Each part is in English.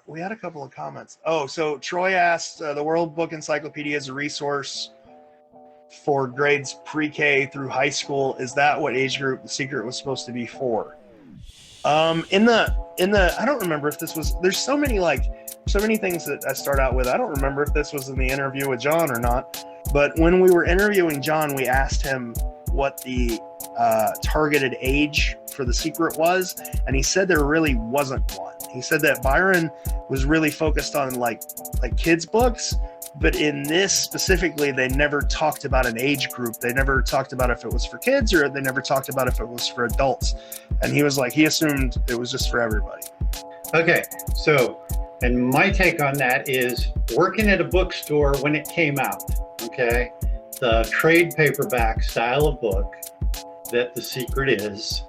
we had a couple of comments. Oh, so Troy asked, the World Book Encyclopedia is a resource for grades pre-K through high school. Is that what age group The Secret was supposed to be for? In the I don't remember if this was. There's so many things that I start out with. I don't remember if this was in the interview with John or not. But when we were interviewing John, we asked him what the targeted age for The Secret was, and he said there really wasn't one. He said that Byron was really focused on like kids books, but in this specifically, they never talked about an age group. They never talked about if it was for kids, or they never talked about if it was for adults. And he was like, he assumed it was just for everybody. Okay, so, and my take on that is working at a bookstore when it came out, okay, the trade paperback style of book that The Secret is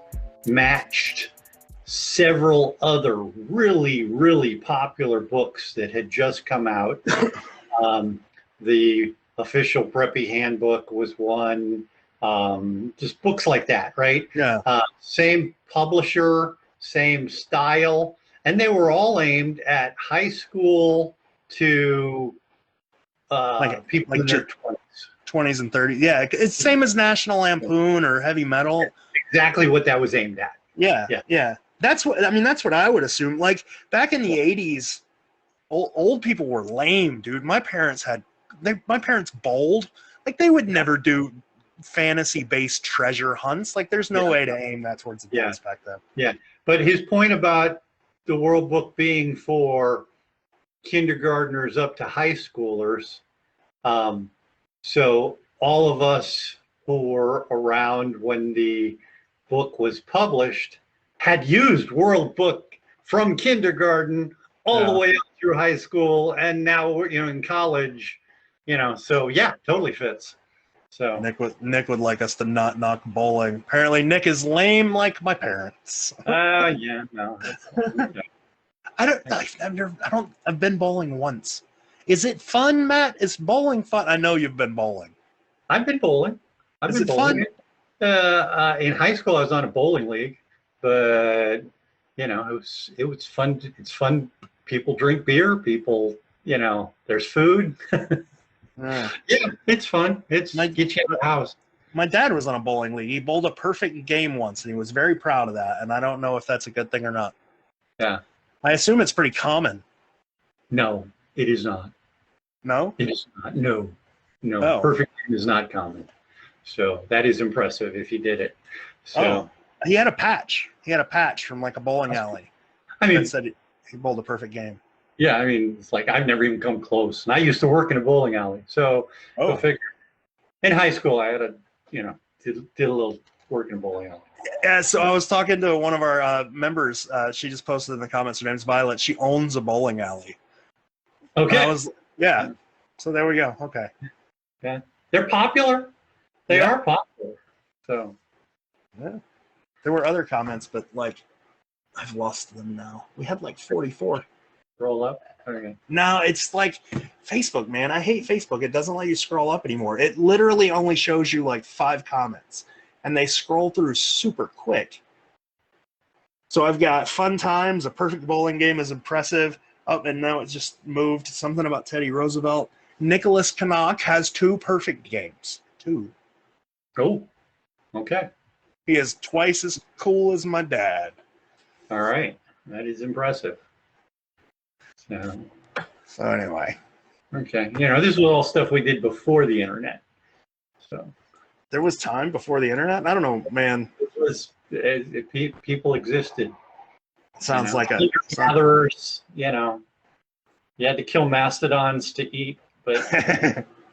matched several other really, really popular books that had just come out. The official Preppy Handbook was one, just books like that, right? Yeah. Same publisher, same style, and they were all aimed at high school to people in their 20s and 30s. Yeah, it's same as National Lampoon or Heavy Metal. Exactly what that was aimed at. Yeah. That's what I would assume. Like back in the 80s, old people were lame, dude. My parents bowled. Like they would never do fantasy-based treasure hunts. Like there's no way to aim that towards the kids back then. Yeah, but his point about the World Book being for kindergartners up to high schoolers, so all of us who were around when the book was published had used World Book from kindergarten all the way up through high school, and now we're in college, so yeah, totally fits. So Nick would like us to not knock bowling. Apparently Nick is lame like my parents. Yeah, no. I've been bowling once. Is it fun, Matt? Is bowling fun? I know you've been bowling. I've been bowling. Is it fun? In high school, I was on a bowling league, but it was fun. It's fun. People drink beer. People, there's food. Yeah, it's fun. It's get you out of the house. My dad was on a bowling league. He bowled a perfect game once, and he was very proud of that. And I don't know if that's a good thing or not. Yeah. I assume it's pretty common. No, it is not. No? It is not. No. Oh. Perfect game is not common. So that is impressive if he did it. So he had a patch. He had a patch from like a bowling alley. That said he bowled a perfect game. Yeah, it's like I've never even come close. And I used to work in a bowling alley. So go figure. In high school, I had did a little work in a bowling alley. Yeah, so I was talking to one of our members. She just posted in the comments. Her name's Violet. She owns a bowling alley. Okay. So there we go. Okay. Yeah, they're popular. They are popular. So. Yeah. There were other comments, but I've lost them now. We had 44. Roll up. Okay. No, it's like Facebook, man. I hate Facebook. It doesn't let you scroll up anymore. It literally only shows you 5 comments, and they scroll through super quick. So I've got fun times. A perfect bowling game is impressive. Oh, and now it's just moved. Something about Teddy Roosevelt. Nicholas Canuck has 2 perfect games. 2. Oh, okay. He is twice as cool as my dad. All right. That is impressive. So anyway. Okay. This was all stuff we did before the internet. So there was time before the internet? I don't know, man. It was people existed. Sounds like others, you had to kill mastodons to eat, but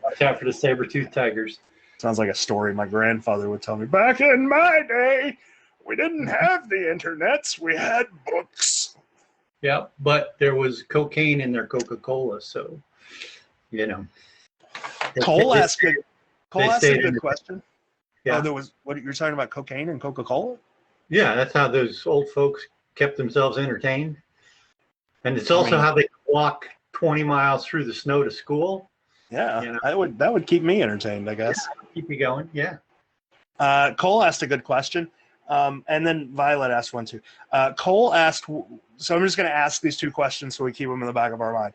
watch out for the saber-toothed tigers. Sounds like a story my grandfather would tell me. Back in my day, we didn't have the internets. We had books. Yeah, but there was cocaine in their Coca-Cola, so, Cole asked a good question. Yeah. Oh, there was, what you're talking about, cocaine and Coca-Cola? Yeah, that's how those old folks kept themselves entertained. And it's also how they could walk 20 miles through the snow to school. Yeah, that would keep me entertained, I guess. Yeah, keep you going, yeah. Cole asked a good question. And then Violet asked one too. Cole asked, so I'm just going to ask these two questions so we keep them in the back of our mind.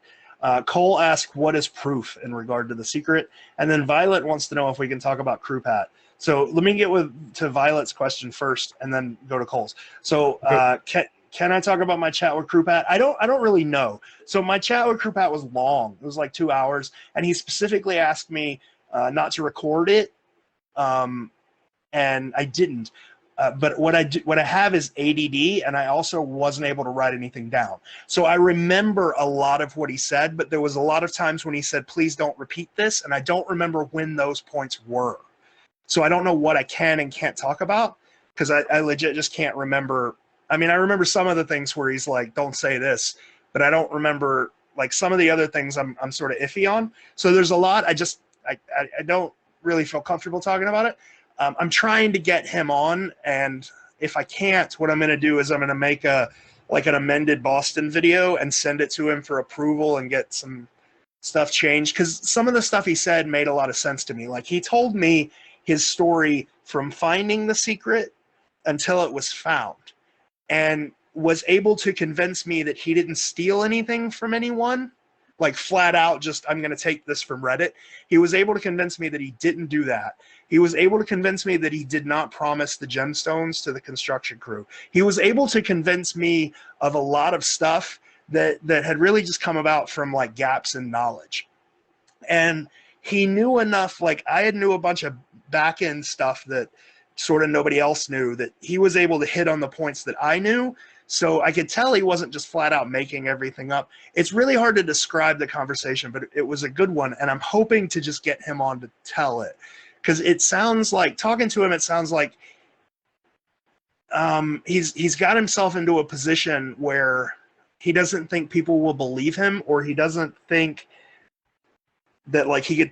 Cole asked, what is proof in regard to the secret? And then Violet wants to know if we can talk about Krupat. So let me get to Violet's question first and then go to Cole's. So can I talk about my chat with Krupat? I don't really know. So my chat with Krupat was long. It was like 2 hours. And he specifically asked me not to record it. And I didn't. But what I have is ADD, and I also wasn't able to write anything down. So I remember a lot of what he said, but there was a lot of times when he said, please don't repeat this, and I don't remember when those points were. So I don't know what I can and can't talk about, because I legit just can't remember. I mean, I remember some of the things where he's like, don't say this, but I don't remember, like, some of the other things I'm sort of iffy on. So there's a lot I don't really feel comfortable talking about it. I'm trying to get him on, and if I can't, what I'm going to do is I'm going to make an amended Boston video and send it to him for approval and get some stuff changed, because some of the stuff he said made a lot of sense to me. Like, he told me his story from finding the secret until it was found, and was able to convince me that he didn't steal anything from anyone, like flat out just, I'm going to take this from Reddit. He was able to convince me that he didn't do that. He was able to convince me that he did not promise the gemstones to the construction crew. He was able to convince me of a lot of stuff that had really just come about from like gaps in knowledge. And he knew enough, like I had knew a bunch of back end stuff that sort of nobody else knew, that he was able to hit on the points that I knew. So I could tell he wasn't just flat out making everything up. It's really hard to describe the conversation, but it was a good one. And I'm hoping to just get him on to tell it. Because it sounds like, talking to him, it sounds like he's got himself into a position where he doesn't think people will believe him, or he doesn't think that like he could.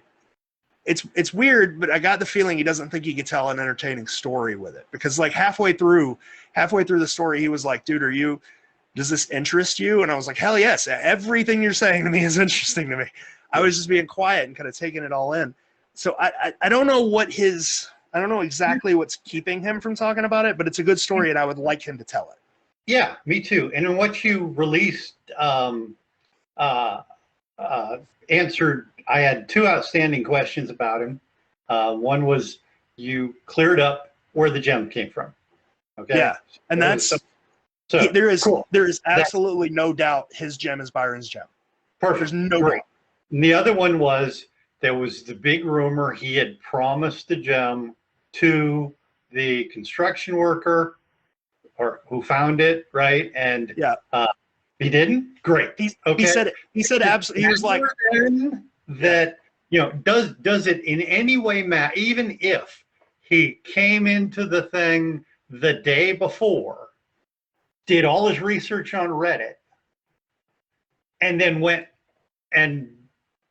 It's weird, but I got the feeling he doesn't think he could tell an entertaining story with it. Because like halfway through the story, he was like, "Dude, does this interest you?" And I was like, "Hell yes! Everything you're saying to me is interesting to me." I was just being quiet and kind of taking it all in. So I don't know I don't know exactly what's keeping him from talking about it, but it's a good story and I would like him to tell it. Yeah, me too. And in what you released, answered, I had two outstanding questions about him. One was you cleared up where the gem came from. Okay. Yeah. And that's, so there is cool. absolutely no doubt his gem is Byron's gem. Perfect. There's no doubt. And the other one was, there was the big rumor he had promised the gem to the construction worker or who found it, right? And yeah, he didn't. Great. He said absolutely. He was like that. You know, does it in any way matter? Even if he came into the thing the day before, did all his research on Reddit, and then went and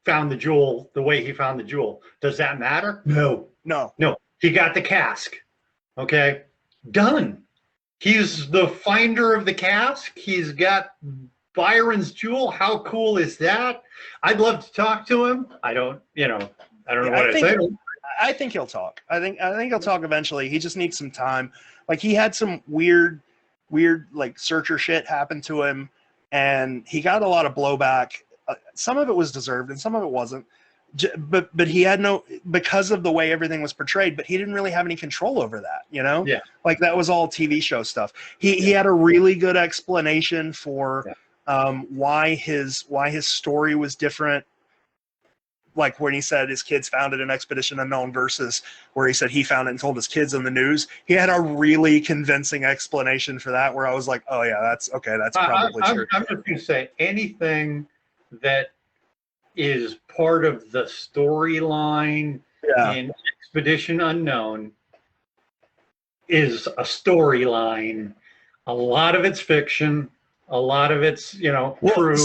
found the jewel the way he found the jewel. Does that matter? No. He got the casque. Okay. Done. He's the finder of the casque. He's got Byron's jewel. How cool is that? I'd love to talk to him. I don't know what I say. I think he'll talk. I think he'll talk eventually. He just needs some time. Like he had some weird like searcher shit happen to him, and he got a lot of blowback. Some of it was deserved and some of it wasn't, but he had no, because of the way everything was portrayed, but he didn't really have any control over that, you know? Yeah. Like that was all TV show stuff. He had a really good explanation for why his story was different. Like when he said his kids found it in Expedition Unknown versus where he said he found it and told his kids on the news. He had a really convincing explanation for that where I was like, oh yeah, that's probably true. I'm just going to say anything that is part of the storyline in Expedition Unknown is a storyline. A lot of it's fiction. A lot of it's, true.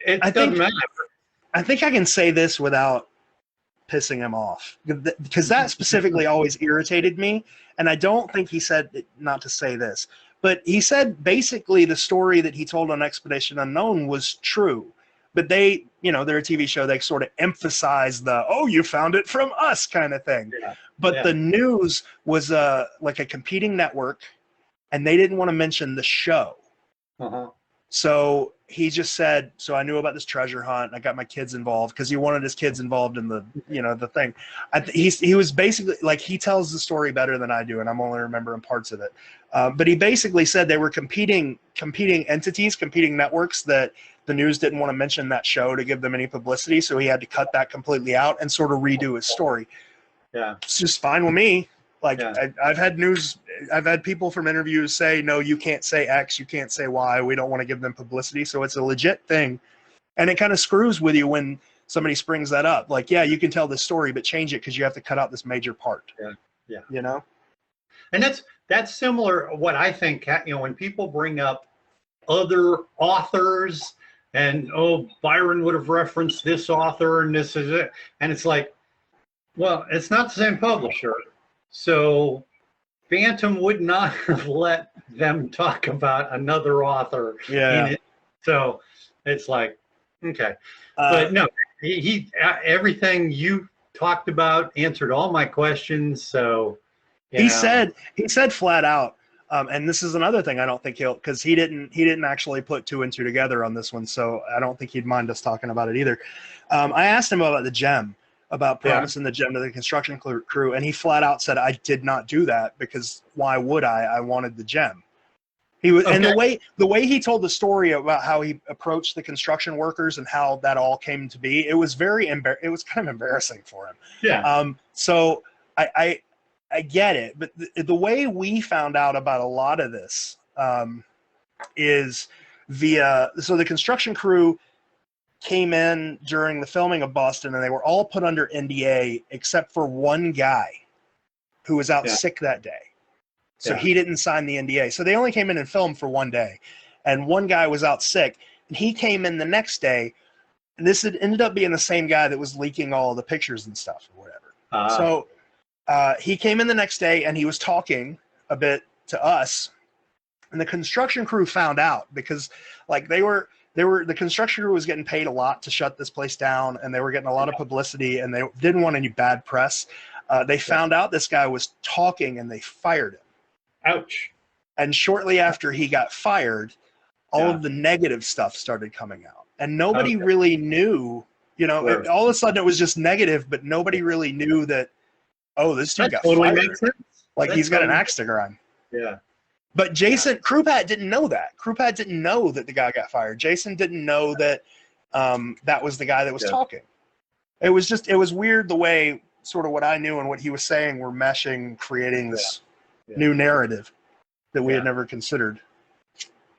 It doesn't matter. I think I can say this without pissing him off, because that specifically always irritated me. And I don't think he said not to say this, but he said basically the story that he told on Expedition Unknown was true. but they, they're a TV show. They sort of emphasize the, oh, you found it from us kind of thing. Yeah. But the news was like a competing network, and they didn't want to mention the show. So he just said, so I knew about this treasure hunt. I got my kids involved because he wanted his kids involved in the, the thing. He was basically like, he tells the story better than I do, and I'm only remembering parts of it. But he basically said they were competing entities, competing networks, that the news didn't want to mention that show to give them any publicity. So he had to cut that completely out and sort of redo his story. Yeah. It's just fine with me. Like I've had people from interviews say, no, you can't say X, you can't say Y. We don't want to give them publicity. So it's a legit thing. And it kind of screws with you when somebody springs that up. Like, yeah, you can tell this story, but change it because you have to cut out this major part. Yeah. And that's similar. What I think, when people bring up other authors and, oh, Byron would have referenced this author and this is it. And it's like, well, it's not the same publisher. So Bantam would not have let them talk about another author in it. So it's like, okay. But no, he everything you talked about answered all my questions. So he said flat out, and this is another thing I don't think because he didn't actually put 2 and 2 together on this one. So I don't think he'd mind us talking about it either. I asked him about the gem. About promising the gem to the construction crew, and he flat out said, "I did not do that because why would I? I wanted the gem." He was, and the way he told the story about how he approached the construction workers and how that all came to be, it was it was kind of embarrassing for him. Yeah. So I get it, but the way we found out about a lot of this is via the construction crew came in during the filming of Boston, and they were all put under NDA except for one guy who was out sick that day. So he didn't sign the NDA. So they only came in and filmed for one day, and one guy was out sick, and he came in the next day, and this had ended up being the same guy that was leaking all the pictures and stuff or whatever. So he came in the next day, and he was talking a bit to us, and the construction crew found out because like the construction crew was getting paid a lot to shut this place down, and they were getting a lot of publicity, and they didn't want any bad press. They found out this guy was talking, and they fired him. Ouch. And shortly after he got fired, all of the negative stuff started coming out, and nobody really knew, all of a sudden it was just negative, but nobody really knew that, oh, this dude got fired. Makes sense. Like he's got an axe to grind. Yeah. But Jason Krupat didn't know that. Krupat didn't know that the guy got fired. Jason didn't know that that was the guy that was talking. It was weird the way sort of what I knew and what he was saying were meshing, creating this new narrative that we had never considered.